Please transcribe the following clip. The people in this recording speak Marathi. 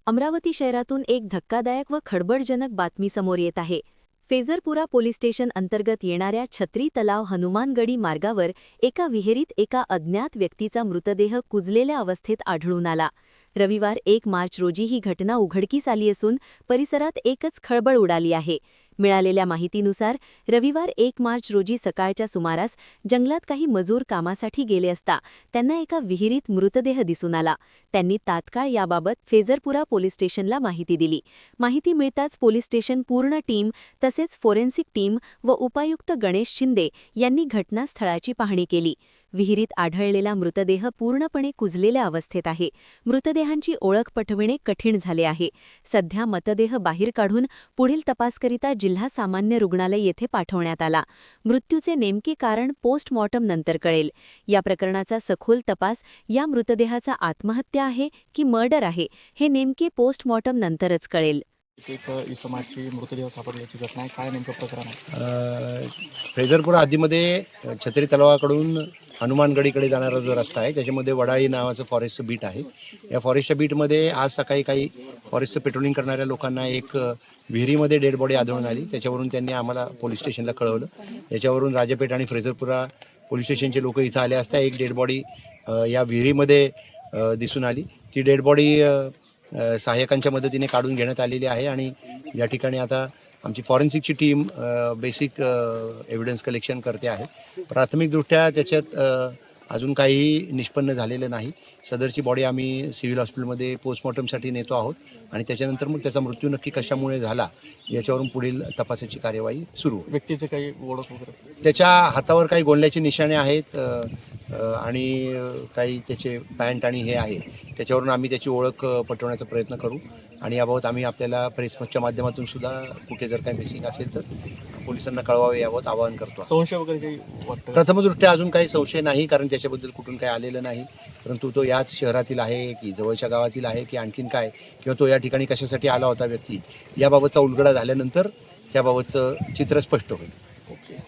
अमरावती शहरातून एक धक्कादायक व खळबळजनक बातमी समोर येत आहे। फेजरपुरा पोलीस स्टेशन अंतर्गत येणाऱ्या छत्री तलाव हनुमानगडी मार्गावर एका विहिरीत एका अज्ञात व्यक्तीचा मृतदेह कुजलेल्या अवस्थेत आढळून आला। रविवार 1 मार्च रोजी ही घटना उघडकीस आली असून परिसरात एकच खळबळ उडाली आहे। मिळालेल्या माहितीनुसार रविवार 1 मार्च रोजी सकाळच्या सुमारास जंगलात काही मजूर कामासाठी गेले असता त्यांना एका विहिरीत मृतदेह दिसून आला। त्यांनी तात्काळ याबाबत फेजरपुरा पोलीस स्टेशनला माहिती दिली। माहिती मिळताच पोलीस स्टेशन पूर्ण टीम तसेच फोरेन्सिक टीम व उपायुक्त गणेश शिंदे यांनी घटनास्थळाची पाहणी केली। विहिरीत आढळलेला मृतदेह पूर्णपणे कुजलेल्या अवस्थेत आहे। मृतदेहांची ओळख पटविणे कठीण झाले आहे। सध्या मृतदेह बाहेर काढून पुढील तपासकरिता जिल्हा सामान्य रुग्णालय येथे पाठवण्यात आला। मृत्यूचे नेमके कारण पोस्टमॉर्टम नंतर कळेल। या प्रकरणाचा सखोल तपास या मृतदेहाचा आत्महत्या आहे की मर्डर आहे हे नेमके पोस्टमॉर्टम नंतरच कळेल। एक इसमाची मृतदेह सापडल्याची घटना आहे, काय नेमकं प्रकरण आहे? फेजरपुरा हद्दीमध्ये छत्री तलावाकडून हनुमानगडीकडे जाणारा जो रस्ता आहे त्याच्यामध्ये वडाळी नावाचं फॉरेस्टचं बीट आहे। या फॉरेस्टच्या बीटमध्ये आज सकाळी काही फॉरेस्टचं पेट्रोलिंग करणाऱ्या लोकांना एक विहिरीमध्ये डेड बॉडी आढळून आली। त्याच्यावरून त्यांनी आम्हाला पोलीस स्टेशनला कळवलं। याच्यावरून राजापेठ आणि फेजरपुरा पोलीस स्टेशनचे लोक इथं आले असता एक डेड बॉडी या विहिरीमध्ये दिसून आली। ती डेड बॉडी सहाय्यकांच्या मदतीने काढून घेण्यात आलेली आहे आणि या ठिकाणी आता आमची फॉरेन्सिकची टीम बेसिक एव्हिडन्स कलेक्शन करते आहे। प्राथमिकदृष्ट्या त्याच्यात अजून काही निष्पन्न झालेलं नाही। सदरची बॉडी आम्ही सिव्हिल हॉस्पिटलमध्ये पोस्टमॉर्टमसाठी नेतो आहोत आणि त्याच्यानंतर मग त्याचा मृत्यू नक्की कशामुळे झाला याच्यावरून पुढील तपासाची कार्यवाही सुरू। व्यक्तीचे काही ओळख वगैरे? त्याच्या हातावर काही गोळण्याचे निशाणे आहेत आणि काही त्याचे पॅन्ट आणि हे आहे। त्याच्यावरून आम्ही त्याची ओळख पटवण्याचा प्रयत्न करू आणि याबाबत आम्ही आपल्याला प्रेसच्या माध्यमातून सुद्धा कुठे जर काही मिसिंग असेल तर पोलिसांना कळवावे याबाबत आवाहन करतो। संशय वगैरे काही वाटतं? प्रथमदृष्ट्या अजून काही संशय नाही, कारण त्याच्याबद्दल कुठून काही आलेलं नाही। परंतु तो याच शहरातील आहे की जवळच्या गावातील आहे की आणखीन काय, किंवा तो या ठिकाणी कशासाठी आला होता व्यक्ती, याबाबतचा उलगडा झाल्यानंतर त्याबाबतचं चित्र स्पष्ट होईल। ओके.